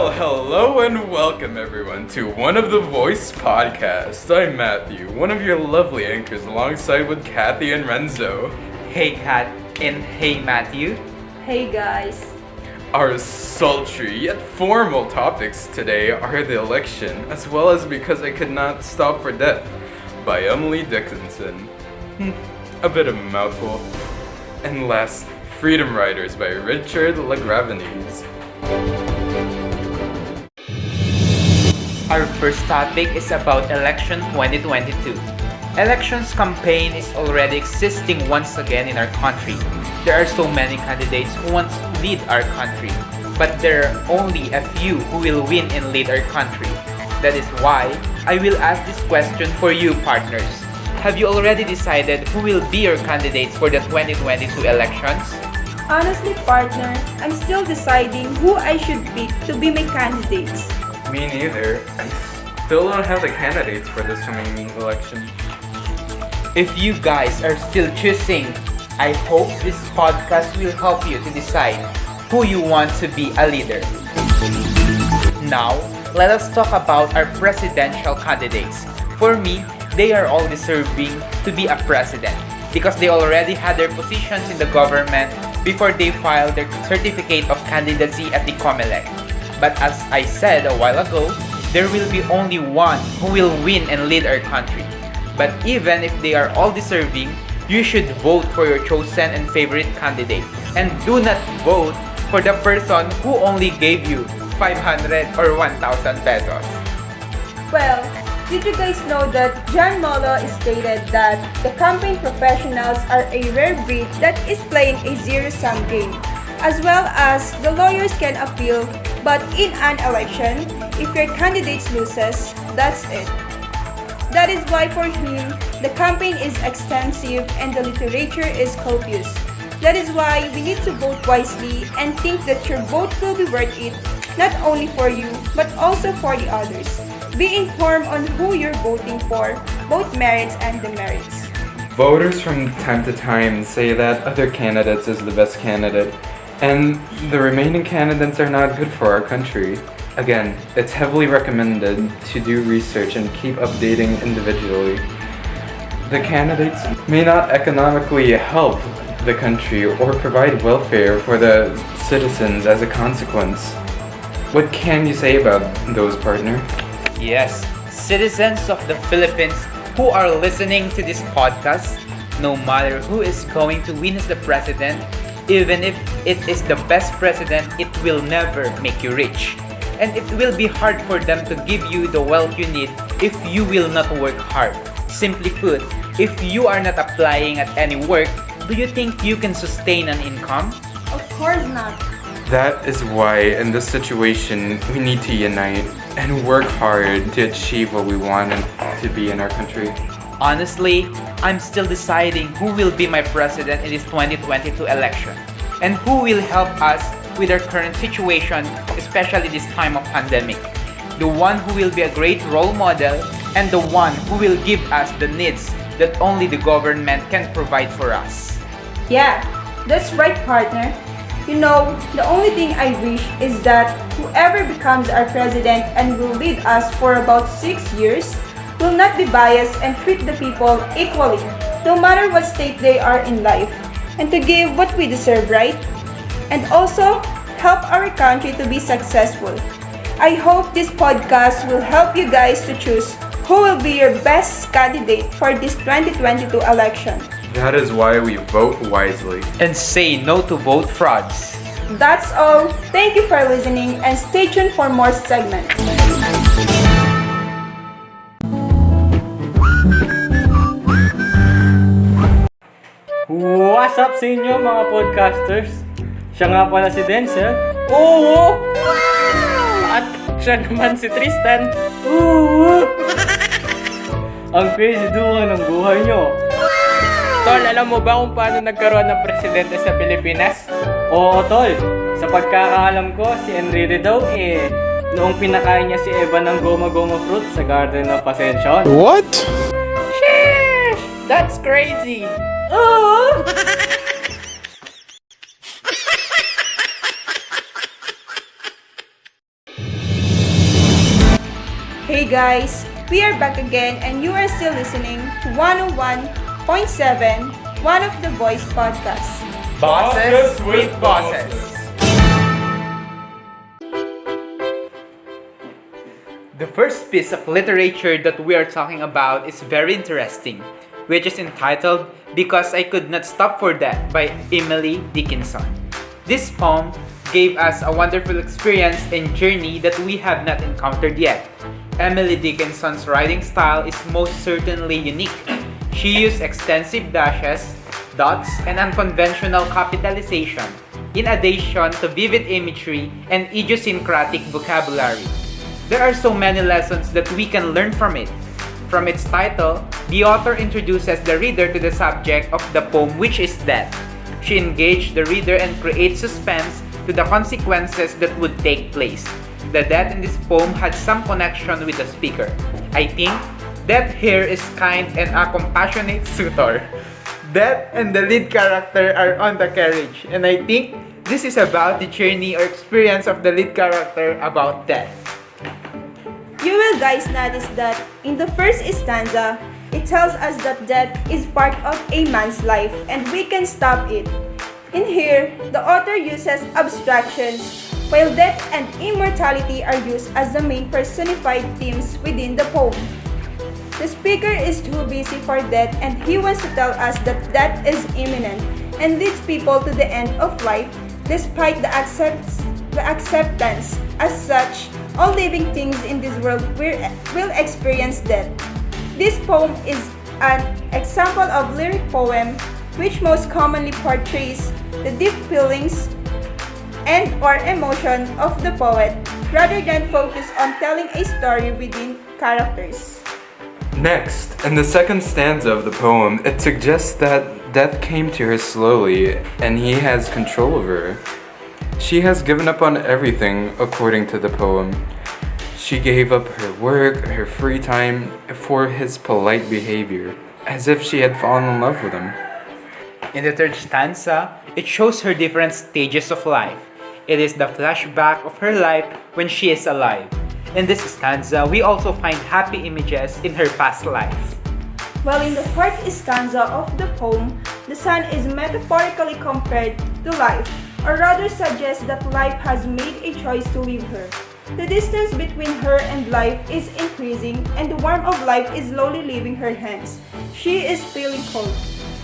Well, hello and welcome everyone to One of the Voice podcasts. I'm Matthew, one of your lovely anchors alongside with Kathy and Renzo. Hey Kat and hey Matthew. Hey guys. Our sultry yet formal topics today are the election, as well as Because I Could Not Stop for Death by Emily Dickinson. A bit of a mouthful. And last, Freedom Riders by Richard LaGravenese. Our first topic is about election 2022. Elections campaign is already existing once again in our country. There are so many candidates who want to lead our country, but there are only a few who will win and lead our country. That is why I will ask this question for you partners. Have you already decided who will be your candidates for the 2022 elections? Honestly, partner, I'm still deciding who I should pick to be my candidates. Me neither. I still don't have the candidates for this coming election. If you guys are still choosing, I hope this podcast will help you to decide who you want to be a leader. Now, let us talk about our presidential candidates. For me, they are all deserving to be a president because they already had their positions in the government before they filed their certificate of candidacy at the COMELEC. But as I said a while ago, there will be only one who will win and lead our country. But even if they are all deserving, you should vote for your chosen and favorite candidate. And do not vote for the person who only gave you 500 or 1,000 pesos. Well, did you guys know that John Molo stated that the campaign professionals are a rare breed that is playing a zero-sum game, as well as the lawyers can appeal, but in an election, if your candidate loses, that's it. That is why for him, the campaign is extensive and the literature is copious. That is why we need to vote wisely and think that your vote will be worth it, not only for you, but also for the others. Be informed on who you're voting for, both merits and demerits. Voters from time to time say that other candidates is the best candidate, and the remaining candidates are not good for our country. Again, it's heavily recommended to do research and keep updating individually. The candidates may not economically help the country or provide welfare for the citizens as a consequence. What can you say about those, partner? Yes, citizens of the Philippines who are listening to this podcast, no matter who is going to win as the president, even if it is the best president, it will never make you rich. And it will be hard for them to give you the wealth you need if you will not work hard. Simply put, if you are not applying at any work, do you think you can sustain an income? Of course not. That is why in this situation we need to unite and work hard to achieve what we want to be in our country. Honestly, I'm still deciding who will be my president in this 2022 election and who will help us with our current situation, especially this time of pandemic. The one who will be a great role model and the one who will give us the needs that only the government can provide for us. Yeah, that's right, partner. You know, the only thing I wish is that whoever becomes our president and will lead us for about 6 years will not be biased and treat the people equally, no matter what state they are in life, and to give what we deserve, right? And also, help our country to be successful. I hope this podcast will help you guys to choose who will be your best candidate for this 2022 election. That is why we vote wisely. And say no to vote frauds. That's all. Thank you for listening and stay tuned for more segments. What's up sa inyo mga podcasters? Siya nga pala si Denzel. Oo! At siya naman si Tristan. Oo! Ang crazy duo ng buhay nyo. Tol, alam mo ba kung paano nagkaroon ng presidente sa Pilipinas? Oo, Tol. Sa pagkakaalam ko, si Enrile daw noong pinakain niya si Eva ng goma-goma fruit sa Garden of Ascension. What? Sheesh! That's crazy! Oh! Hey guys, we are back again and you are still listening to 101.7 One of the Voice podcast. Bosses with Bosses. The first piece of literature that we are talking about is very interesting, which is entitled Because I Could Not Stop for That by Emily Dickinson. This poem gave us a wonderful experience and journey that we have not encountered yet. Emily Dickinson's writing style is most certainly unique. She used extensive dashes, dots, and unconventional capitalization, in addition to vivid imagery and idiosyncratic vocabulary. There are so many lessons that we can learn from it. From its title, the author introduces the reader to the subject of the poem, which is death. She engaged the reader and creates suspense to the consequences that would take place. The death in this poem had some connection with the speaker. I think death here is kind and a compassionate suitor. Death and the lead character are on the carriage, and I think this is about the journey or experience of the lead character about death. You will guys notice that in the first stanza, it tells us that death is part of a man's life and we can stop it. In here, the author uses abstractions, while death and immortality are used as the main personified themes within the poem. The speaker is too busy for death and he wants to tell us that death is imminent and leads people to the end of life despite the acceptance. As such, all living things in this world will experience death. This poem is an example of lyric poem which most commonly portrays the deep feelings and or emotion of the poet rather than focus on telling a story within characters. Next, in the second stanza of the poem, it suggests that death came to her slowly and he has control over her. She has given up on everything, according to the poem. She gave up her work, her free time, for his polite behavior, as if she had fallen in love with him. In the third stanza, it shows her different stages of life. It is the flashback of her life when she is alive. In this stanza, we also find happy images in her past life. While in the fourth stanza of the poem, the sun is metaphorically compared to life, or rather suggests that life has made a choice to leave her. The distance between her and life is increasing and the warmth of life is slowly leaving her hands. She is feeling cold.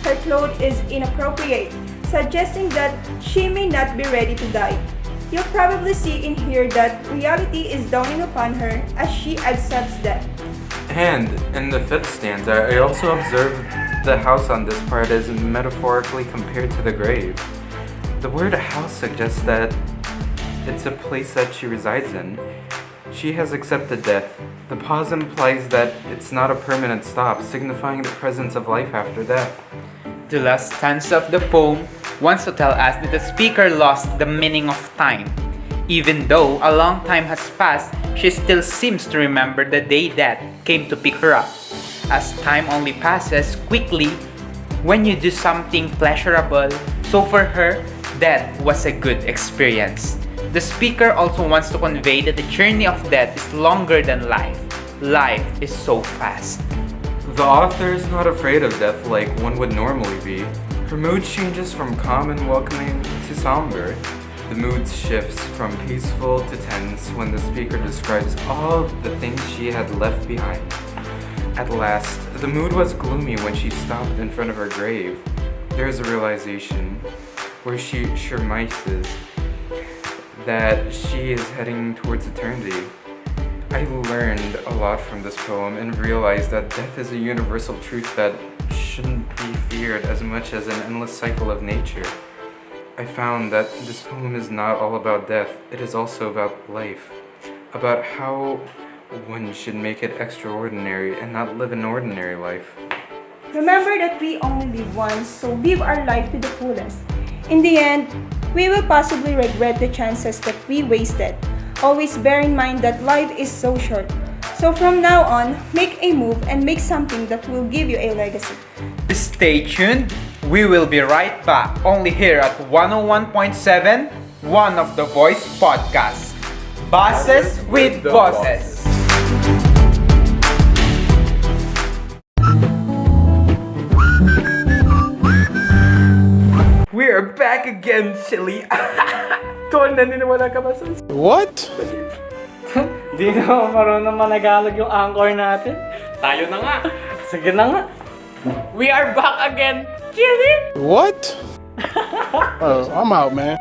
Her clothes is inappropriate, suggesting that she may not be ready to die. You'll probably see in here that reality is dawning upon her as she accepts death. And in the fifth stanza, I also observed the house on this part is metaphorically compared to the grave. The word house suggests that it's a place that she resides in. She has accepted death. The pause implies that it's not a permanent stop, signifying the presence of life after death. The last stanza of the poem wants to tell us that the speaker lost the meaning of time. Even though a long time has passed, she still seems to remember the day death came to pick her up. As time only passes quickly when you do something pleasurable, so for her, death was a good experience. The speaker also wants to convey that the journey of death is longer than life. Life is so fast. The author is not afraid of death like one would normally be. Her mood changes from calm and welcoming to somber. The mood shifts from peaceful to tense when the speaker describes all the things she had left behind. At last, the mood was gloomy when she stopped in front of her grave. There is a realization where she surmises that she is heading towards eternity. I learned a lot from this poem and realized that death is a universal truth that shouldn't be feared as much as an endless cycle of nature. I found that this poem is not all about death, it is also about life, about how one should make it extraordinary and not live an ordinary life. Remember that we only live once, so live our life to the fullest. In the end, we will possibly regret the chances that we wasted. Always bear in mind that life is so short. So from now on, make a move and make something that will give you a legacy. Stay tuned. We will be right back only here at 101.7 One of the Voice podcast. Bosses with Bosses. back again, Chili. Tol, naniniwala ka ba sa... What? Di na marunong managalog yung anchor natin. Tayo na nga. Sige na nga. We are back again, Chili! What? I'm out, man.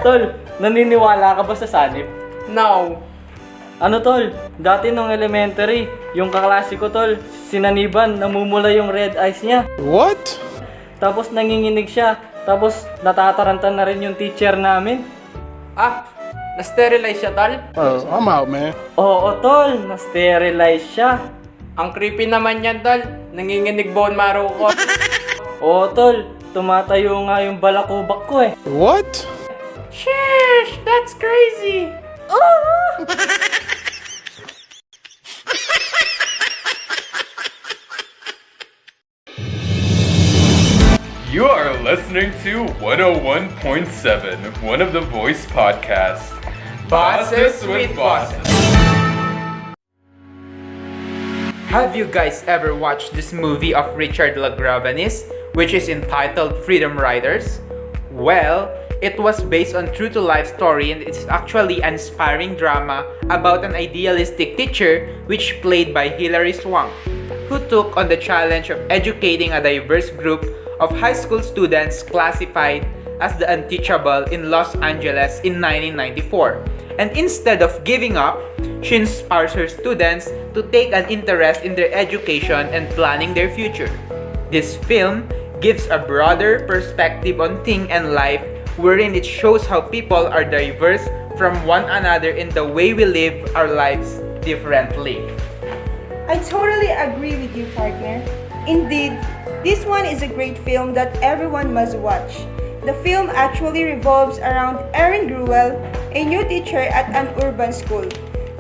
Tol, naniniwala ka ba sa sanib? No. Ano tol, dati nung elementary, yung kaklase ko tol, sinaniban, namumula yung red eyes niya. What? Tapos nanginginig siya, tapos natatarantan na rin yung teacher namin. Ah, na-sterilize siya tol? I'm out, man. Oo tol, na-sterilize siya. Ang creepy naman yan, tol. Nanginginig bone marrow ko. Oo tol, tumatayo nga yung balakubak ko eh. What? Sheesh, that's crazy. You are listening to 101.7, one of the voice podcasts. Bosses with Bosses. Have you guys ever watched this movie of Richard LaGravenese, which is entitled Freedom Riders? Well, it was based on true-to-life story and it's actually an inspiring drama about an idealistic teacher which played by Hilary Swank, who took on the challenge of educating a diverse group of high school students classified as the unteachable in Los Angeles in 1994. And instead of giving up, she inspires her students to take an interest in their education and planning their future. This film gives a broader perspective on things and life, wherein it shows how people are diverse from one another in the way we live our lives differently. I totally agree with you, partner. Indeed, this one is a great film that everyone must watch. The film actually revolves around Erin Gruwell, a new teacher at an urban school.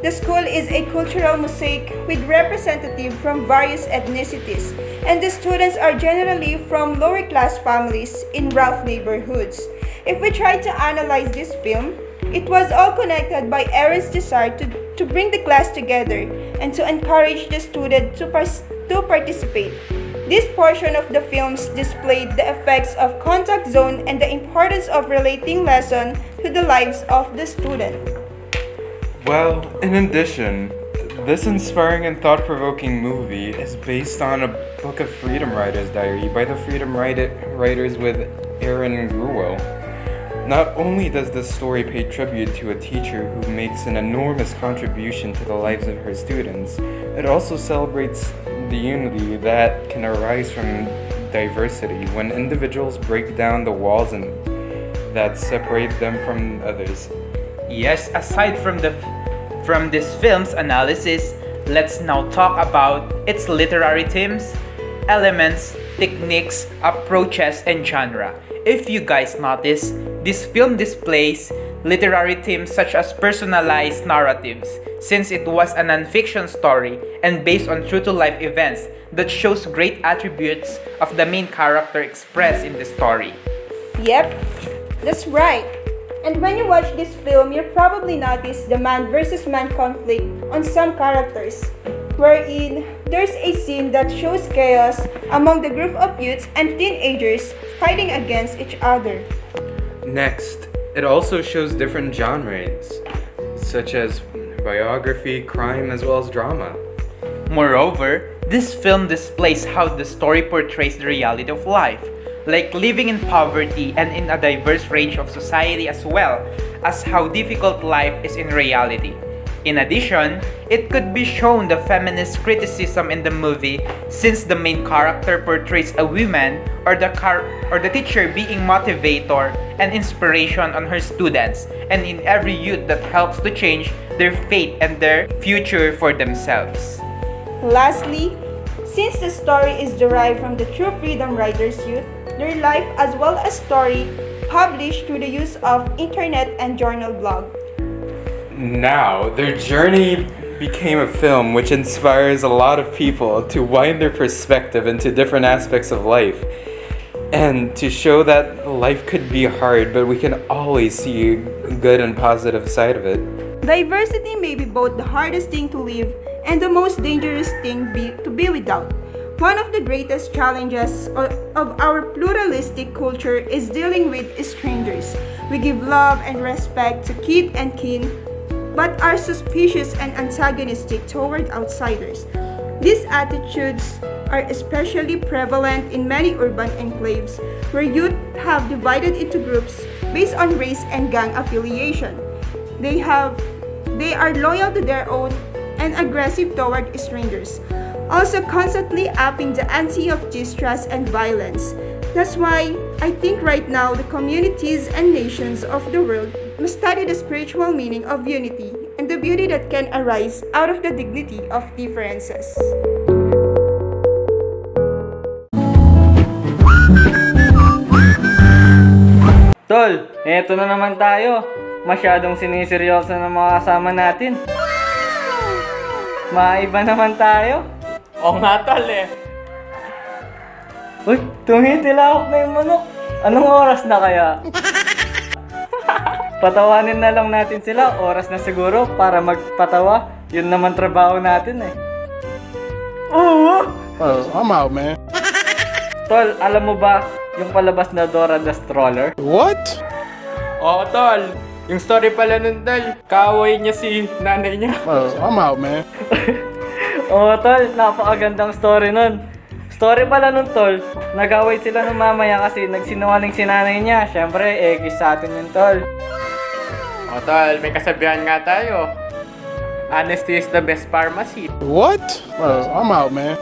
The school is a cultural mosaic with representatives from various ethnicities, and the students are generally from lower class families in rough neighborhoods. If we try to analyze this film, it was all connected by Erin's desire to bring the class together and to encourage the student to participate. This portion of the films displayed the effects of contact zone and the importance of relating lesson to the lives of the student. Well, in addition, this inspiring and thought-provoking movie is based on a book of Freedom Riders Diary by the Freedom Writers with Erin Gruwell. Not only does this story pay tribute to a teacher who makes an enormous contribution to the lives of her students, it also celebrates the unity that can arise from diversity when individuals break down the walls that separate them from others. Yes, aside from this film's analysis, let's now talk about its literary themes, elements, techniques, approaches, and genre. If you guys notice, this film displays literary themes such as personalized narratives, since it was a non-fiction story and based on true-to-life events that shows great attributes of the main character expressed in the story. Yep, that's right. And when you watch this film, you'll probably notice the man versus man conflict on some characters, wherein there's a scene that shows chaos among the group of youths and teenagers fighting against each other. Next, it also shows different genres, such as biography, crime, as well as drama. Moreover, this film displays how the story portrays the reality of life, like living in poverty and in a diverse range of society, as well as how difficult life is in reality. In addition, it could be shown the feminist criticism in the movie, since the main character portrays a woman or the teacher being motivator and inspiration on her students and in every youth that helps to change their fate and their future for themselves. Lastly, since the story is derived from the true Freedom Riders youth, their life as well as story published through the use of internet and journal blog. Now, their journey became a film which inspires a lot of people to widen their perspective into different aspects of life and to show that life could be hard, but we can always see a good and positive side of it. Diversity may be both the hardest thing to live and the most dangerous thing to be without. One of the greatest challenges of our pluralistic culture is dealing with strangers. We give love and respect to kith and kin, but are suspicious and antagonistic toward outsiders. These attitudes are especially prevalent in many urban enclaves where youth have divided into groups based on race and gang affiliation. They are loyal to their own and aggressive toward strangers, also constantly upping the ante of distrust and violence. That's why I think right now the communities and nations of the world must study the spiritual meaning of unity and the beauty that can arise out of the dignity of differences. Tol, eto na naman tayo. Masyadong siniseryoso ng mga kasama natin. Maiba naman tayo. Oo nga tol eh. Uy, tumitilawak na yung manok. Anong oras na kaya? Patawanin na lang natin sila. Oras na siguro para magpatawa. Yun naman trabaho natin eh. Oo! I'm out, man. Tol, alam mo ba yung palabas na Dora the Stroller? What? Oo tol. Yung story pala nun tol, kaaway niya si nanay niya. I'm out, man. Oo tol, napakagandang story nun. Story pala nun tol, nag-away sila ng mamaya kasi nagsinungaling si nanay niya. Syempre, ekis sa atin yun tol. Oo tol, may kasabihan nga tayo. Honesty is the best pharmacy. What? I'm out, man.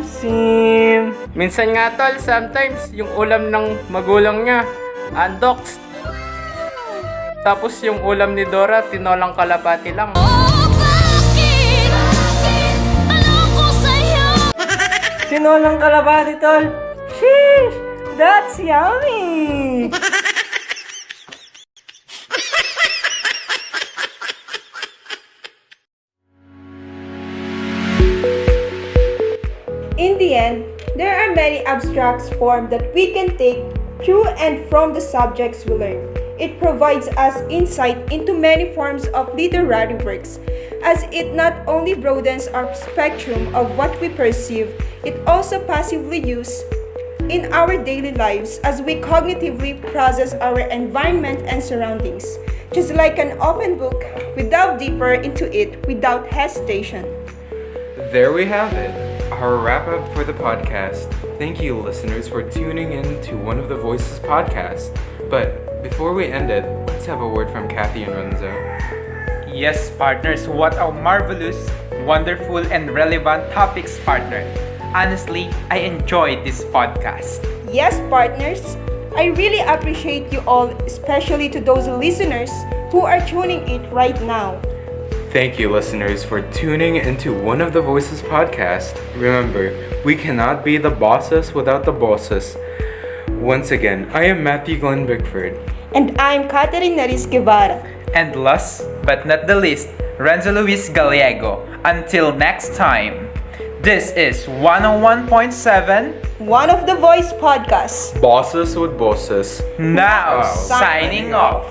Sim. Minsan nga tol, sometimes yung ulam ng magulang niya, andox. Tapos yung ulam ni Dora, tinolang kalapati lang. Tinolang kalabati tol. Sheesh, that's yummy. In the end, there are many abstracts forms that we can take through and from the subjects we learn. It provides us insight into many forms of literary works, as it not only broadens our spectrum of what we perceive, it also passively uses in our daily lives as we cognitively process our environment and surroundings. Just like an open book, we delve deeper into it without hesitation. There we have it, our wrap up for the podcast. Thank you, listeners, for tuning in to One of the Voices podcast. But before we end it, let's have a word from Kathy and Renzo. Yes, partners, what a marvelous, wonderful, and relevant topics, partner. Honestly, I enjoyed this podcast. Yes, partners, I really appreciate you all, especially to those listeners who are tuning in right now. Thank you, listeners, for tuning into One of the Voices podcast. Remember, we cannot be the bosses without the bosses. Once again, I am Matthew Glenn Bickford. And I'm Catherine Naris Guevara. And last but not the least, Renzo Luis Gallego. Until next time, this is 101.7 One of the Voice podcast. Bosses with bosses. now Wow. signing off.